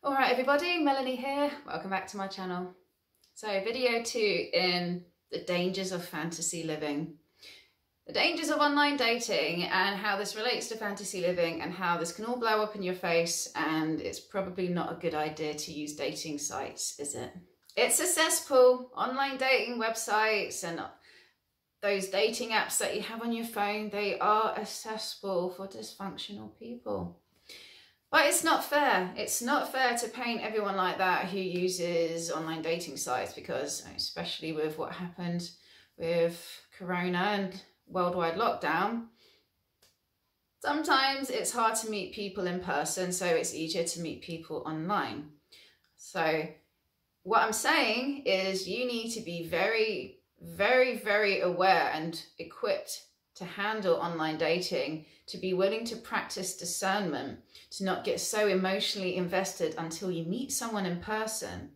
Alright everybody, Melanie here, welcome back to my channel. So video 2 in the dangers of fantasy living. The dangers of online dating and how this relates to fantasy living and how this can all blow up in your face, and it's probably not a good idea to use dating sites, is it? It's a cesspool. Online dating websites and those dating apps that you have on your phone, they are a cesspool for dysfunctional people. But it's not fair. It's not fair to paint everyone like that who uses online dating sites, because especially with what happened with Corona and worldwide lockdown, sometimes it's hard to meet people in person, so it's easier to meet people online. So what I'm saying is you need to be very, very aware and equipped to handle online dating, to be willing to practice discernment, to not get so emotionally invested until you meet someone in person.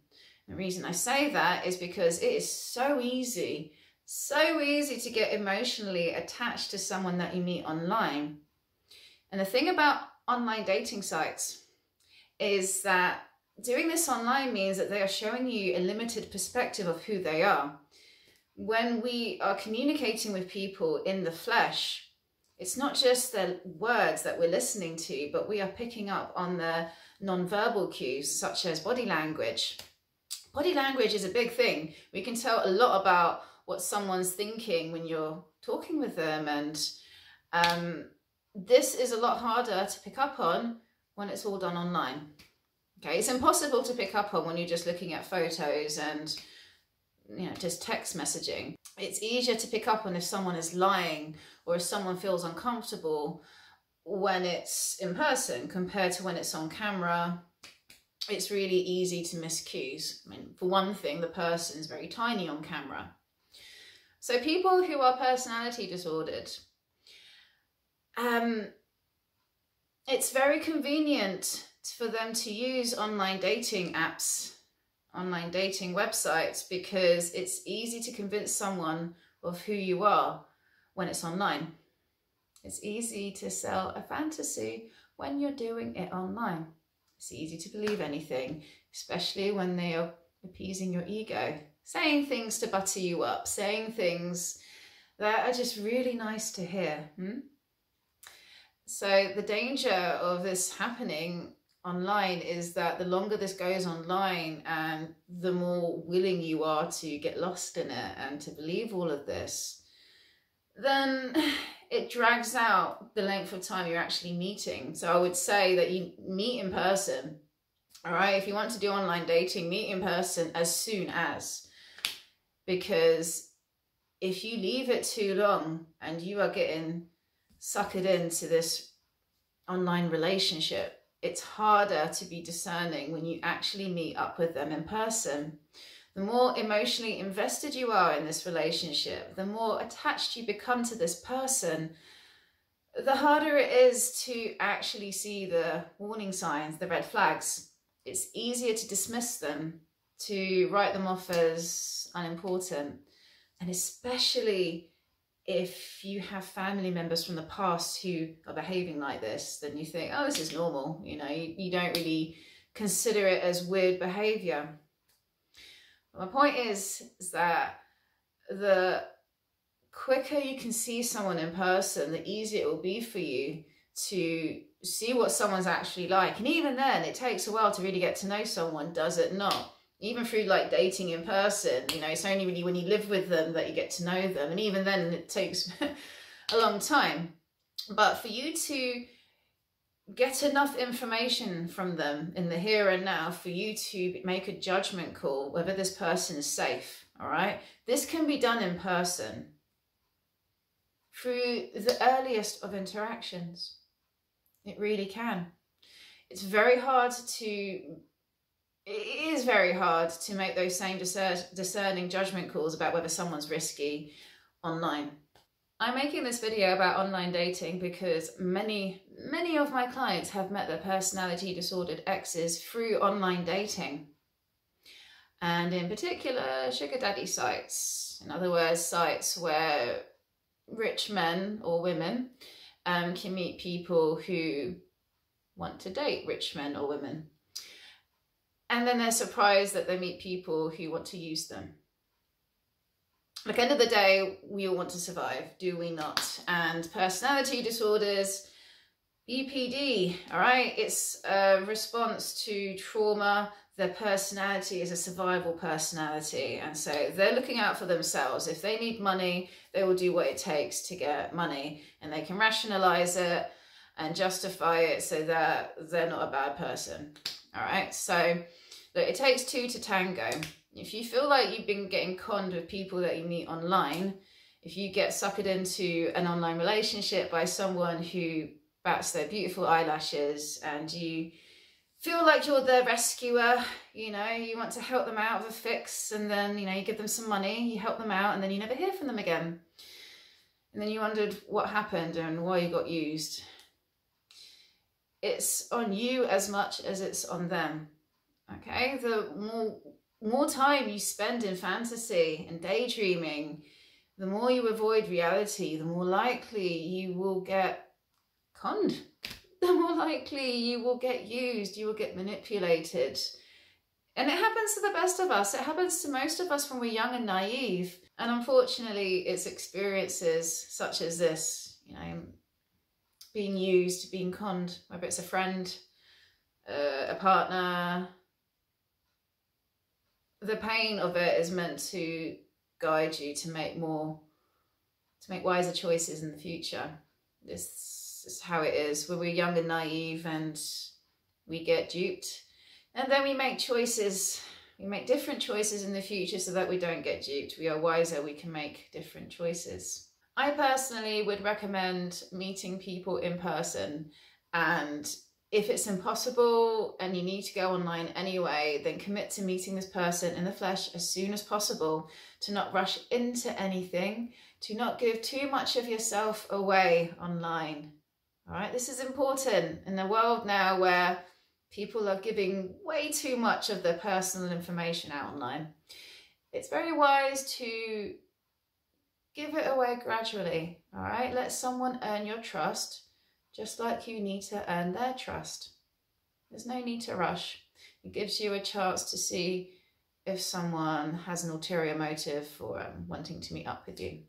The reason I say that is because it is so easy to get emotionally attached to someone that you meet online. And the thing about online dating sites is that doing this online means that they are showing you a limited perspective of who they are. When we are communicating with people in the flesh, it's not just the words that we're listening to, but we are picking up on the non-verbal cues such as body language. Body language is a big thing. We can tell a lot about what someone's thinking when you're talking with them, and this is a lot harder to pick up on when it's all done online. Okay, it's impossible to pick up on when you're just looking at photos and just text messaging. It's easier to pick up on if someone is lying or if someone feels uncomfortable when it's in person compared to when it's on camera. It's really easy to miss cues. I mean, for one thing, the person is very tiny on camera. So people who are personality disordered, it's very convenient for them to use online dating apps, online dating websites, because it's easy to convince someone of who you are when it's online. It's easy to sell a fantasy when you're doing it online. It's easy to believe anything, especially when they are appeasing your ego, saying things to butter you up, saying things that are just really nice to hear. So the danger of this happening online is that the longer this goes online and the more willing you are to get lost in it and to believe all of this, then it drags out the length of time you're actually meeting. So I would say that you meet in person. All right, if you want to do online dating, meet in person as soon as, because if you leave it too long and you are getting suckered into this online relationship, it's harder to be discerning when you actually meet up with them in person. The more emotionally invested you are in this relationship, the more attached you become to this person, the harder it is to actually see the warning signs, the red flags. It's easier to dismiss them, to write them off as unimportant. And especially if you have family members from the past who are behaving like this, then you think, oh, this is normal. You don't really consider it as weird behavior. My point is that the quicker you can see someone in person, the easier it will be for you to see what someone's actually like. And even then, it takes a while to really get to know someone, does it not? Even through like dating in person, it's only really when you live with them that you get to know them. And even then it takes a long time. But for you to get enough information from them in the here and now for you to make a judgment call whether this person is safe, all right? This can be done in person through the earliest of interactions. It really can. It is very hard to make those same discerning judgment calls about whether someone's risky online. I'm making this video about online dating because many of my clients have met their personality disordered exes through online dating. And in particular, sugar daddy sites. In other words, sites where rich men or women can meet people who want to date rich men or women. And then they're surprised that they meet people who want to use them. At the end of the day, we all want to survive, do we not? And personality disorders, BPD, all right? It's a response to trauma. Their personality is a survival personality. And so they're looking out for themselves. If they need money, they will do what it takes to get money. And they can rationalize it and justify it so that they're not a bad person, all right? So look, it takes two to tango. If you feel like you've been getting conned with people that you meet online, if you get suckered into an online relationship by someone who bats their beautiful eyelashes and you feel like you're their rescuer, you know, you want to help them out of a fix, and then, you know, you give them some money, you help them out, and then you never hear from them again. And then you wondered what happened and why you got used. It's on you as much as it's on them, okay? The more time you spend in fantasy and daydreaming, the more you avoid reality, the more likely you will get conned, the more likely you will get used, you will get manipulated. And it happens to the best of us. It happens to most of us when we're young and naive. And unfortunately, it's experiences such as this, you know, being used, being conned, whether it's a friend, a partner. The pain of it is meant to guide you to make wiser choices in the future. This is how it is when we're young and naive and we get duped. And then we make choices, we make different choices in the future so that we don't get duped. We are wiser, we can make different choices. I personally would recommend meeting people in person, and if it's impossible and you need to go online anyway, then commit to meeting this person in the flesh as soon as possible, to not rush into anything, to not give too much of yourself away online. All right, this is important in a world now where people are giving way too much of their personal information out online. It's very wise to give it away gradually, all right? Let someone earn your trust, just like you need to earn their trust. There's no need to rush. It gives you a chance to see if someone has an ulterior motive for wanting to meet up with you.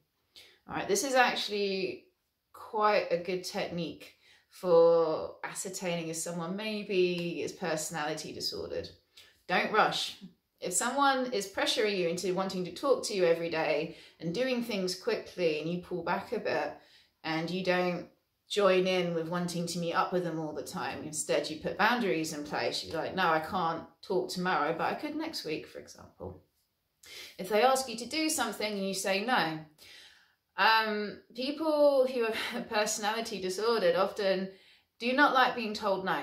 All right, this is actually quite a good technique for ascertaining if someone maybe is personality disordered. Don't rush. If someone is pressuring you into wanting to talk to you every day and doing things quickly, and you pull back a bit and you don't join in with wanting to meet up with them all the time, instead you put boundaries in place. You're like, no, I can't talk tomorrow, but I could next week, for example. If they ask you to do something and you say no, people who are personality disordered often do not like being told no.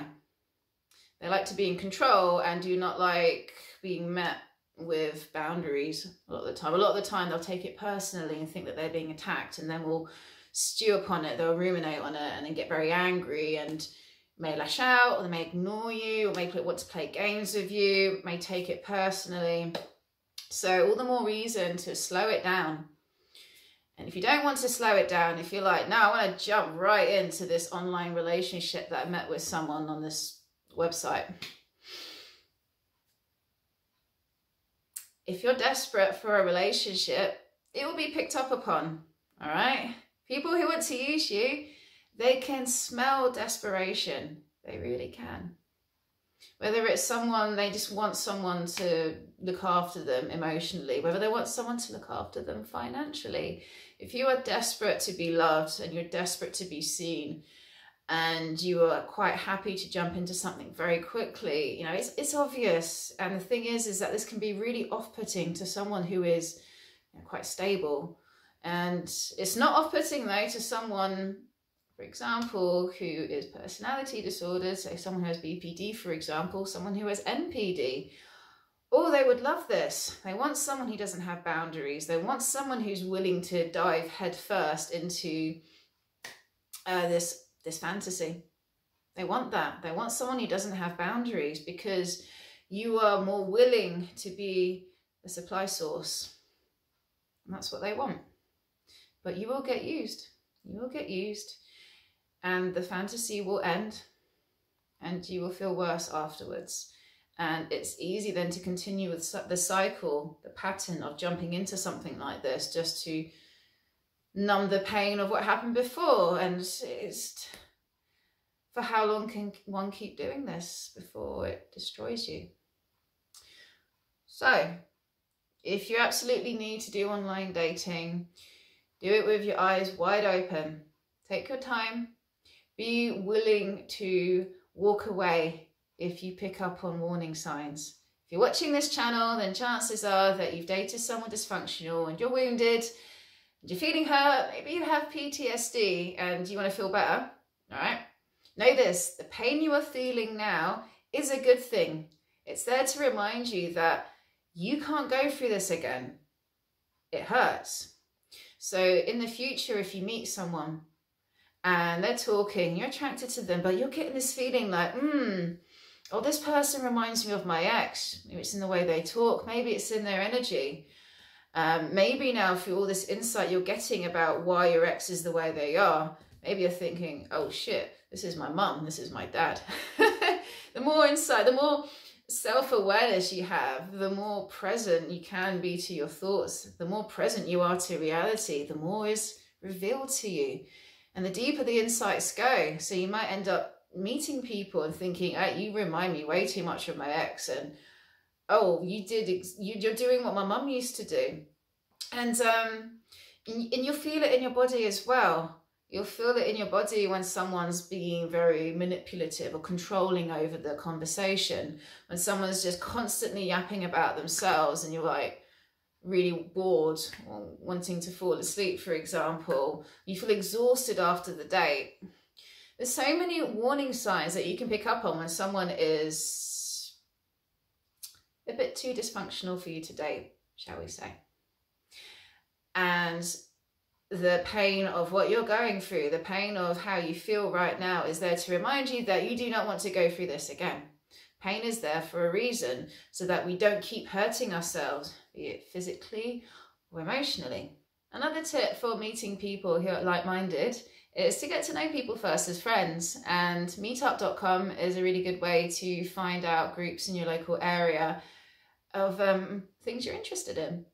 They like to be in control and do not like being met with boundaries a lot of the time. A lot of the time they'll take it personally and think that they're being attacked, and then will stew upon it, they'll ruminate on it and then get very angry and may lash out, or they may ignore you, or may want to play games with you, may take it personally. So all the more reason to slow it down. And if you don't want to slow it down, if you're like, no, I want to jump right into this online relationship that I met with someone on this website. If you're desperate for a relationship, it will be picked up upon, all right? People who want to use you, they can smell desperation. They really can. Whether it's someone, they just want someone to look after them emotionally, whether they want someone to look after them financially. If you are desperate to be loved and you're desperate to be seen, and you are quite happy to jump into something very quickly, you know, it's obvious. And the thing is that this can be really off-putting to someone who is, you know, quite stable. And it's not off-putting though to someone, for example, who is personality disordered, so someone who has BPD, for example, someone who has NPD. Oh, they would love this. They want someone who doesn't have boundaries. They want someone who's willing to dive headfirst into this fantasy. They want that. They want someone who doesn't have boundaries, because you are more willing to be the supply source. And that's what they want. But you will get used. You will get used, and the fantasy will end, and you will feel worse afterwards. And it's easy then to continue with the cycle, the pattern of jumping into something like this just to numb the pain of what happened before. And it's, for how long can one keep doing this before it destroys you? So if you absolutely need to do online dating, do it with your eyes wide open. Take your time. Be willing to walk away if you pick up on warning signs. If you're watching this channel, then chances are that you've dated someone dysfunctional and you're wounded, and you're feeling hurt, maybe you have PTSD and you want to feel better, all right? Know this, the pain you are feeling now is a good thing. It's there to remind you that you can't go through this again. It hurts. So in the future, if you meet someone and they're talking, you're attracted to them, but you're getting this feeling like, oh, this person reminds me of my ex. Maybe it's in the way they talk. Maybe it's in their energy. Maybe now through all this insight you're getting about why your ex is the way they are, maybe you're thinking, oh shit, this is my mum, this is my dad. The more insight, the more self-awareness you have, the more present you can be to your thoughts, the more present you are to reality, the more is revealed to you. And the deeper the insights go. So you might end up meeting people and thinking, oh, you remind me way too much of my ex, and oh, you're doing what my mum used to do. And you'll feel it in your body as well. You'll feel it in your body when someone's being very manipulative or controlling over the conversation, when someone's just constantly yapping about themselves and you're like really bored or wanting to fall asleep, for example. You feel exhausted after the date. There's so many warning signs that you can pick up on when someone is a bit too dysfunctional for you to date, shall we say. And the pain of what you're going through, the pain of how you feel right now is there to remind you that you do not want to go through this again. Pain is there for a reason, so that we don't keep hurting ourselves, be it physically or emotionally. Another tip for meeting people who are like-minded is to get to know people first as friends, and meetup.com is a really good way to find out groups in your local area of things you're interested in.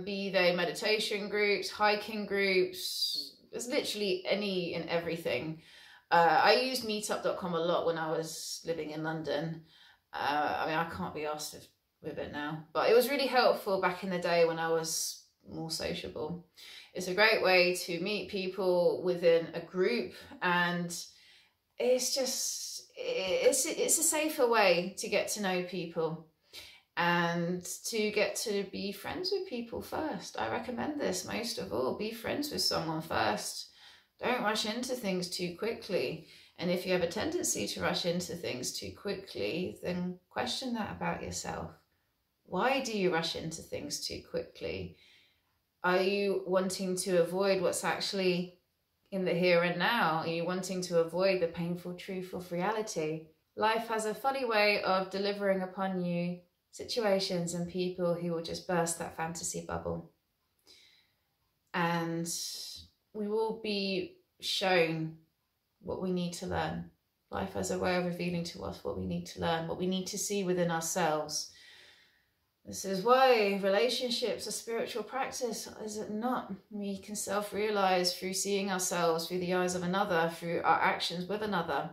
Be they meditation groups, hiking groups, there's literally any and everything. I used meetup.com a lot when I was living in London. I mean, I can't be asked with it now, but it was really helpful back in the day when I was more sociable. It's a great way to meet people within a group, and it's just, it's a safer way to get to know people and to get to be friends with people first. I recommend this most of all. Be friends with someone first. Don't rush into things too quickly. And if you have a tendency to rush into things too quickly, then question that about yourself. Why do you rush into things too quickly? Are you wanting to avoid what's actually in the here and now? Are you wanting to avoid the painful truth of reality? Life has a funny way of delivering upon you situations and people who will just burst that fantasy bubble. And we will be shown what we need to learn. Life has a way of revealing to us what we need to learn, what we need to see within ourselves. This is why relationships are spiritual practice, is it not? We can self-realize through seeing ourselves through the eyes of another, through our actions with another.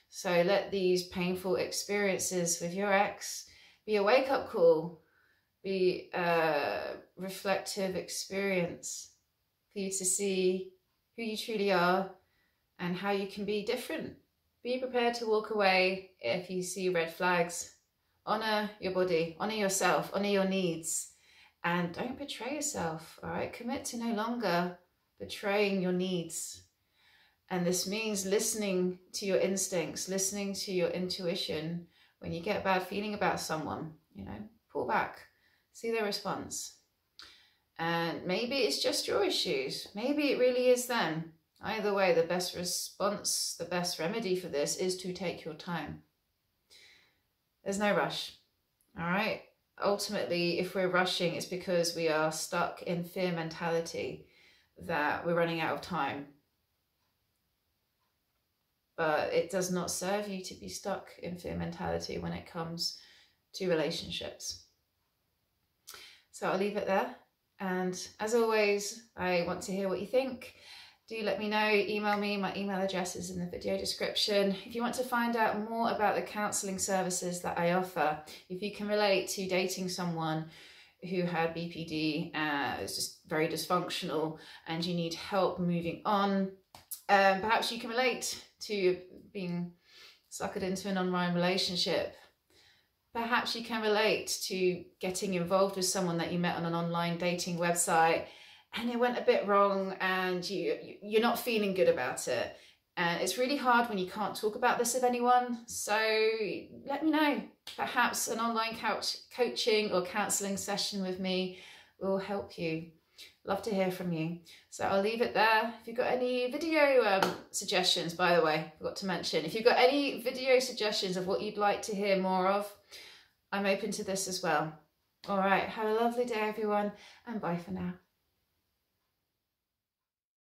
So let these painful experiences with your ex be a wake-up call, be a reflective experience for you to see who you truly are and how you can be different. Be prepared to walk away if you see red flags. Honor your body, honor yourself, honor your needs, and don't betray yourself, all right? Commit to no longer betraying your needs. And this means listening to your instincts, listening to your intuition. When you get a bad feeling about someone, you know, pull back, see their response. And maybe it's just your issues. Maybe it really is them. Either way, the best response, the best remedy for this is to take your time. There's no rush, all right? Ultimately, if we're rushing, it's because we are stuck in fear mentality that we're running out of time. but it does not serve you to be stuck in fear mentality when it comes to relationships. So I'll leave it there. And as always, I want to hear what you think. Do let me know, email me, my email address is in the video description. If you want to find out more about the counselling services that I offer, if you can relate to dating someone who had BPD, is just very dysfunctional and you need help moving on, perhaps you can relate to being suckered into an online relationship. Perhaps you can relate to getting involved with someone that you met on an online dating website and it went a bit wrong and you're not feeling good about it. And it's really hard when you can't talk about this with anyone. So let me know. Perhaps an online coaching or counselling session with me will help you. Love to hear from you. So I'll leave it there. If you've got any video suggestions, by the way, forgot to mention, if you've got any video suggestions of what you'd like to hear more of, I'm open to this as well. All right, have a lovely day, everyone, and bye for now.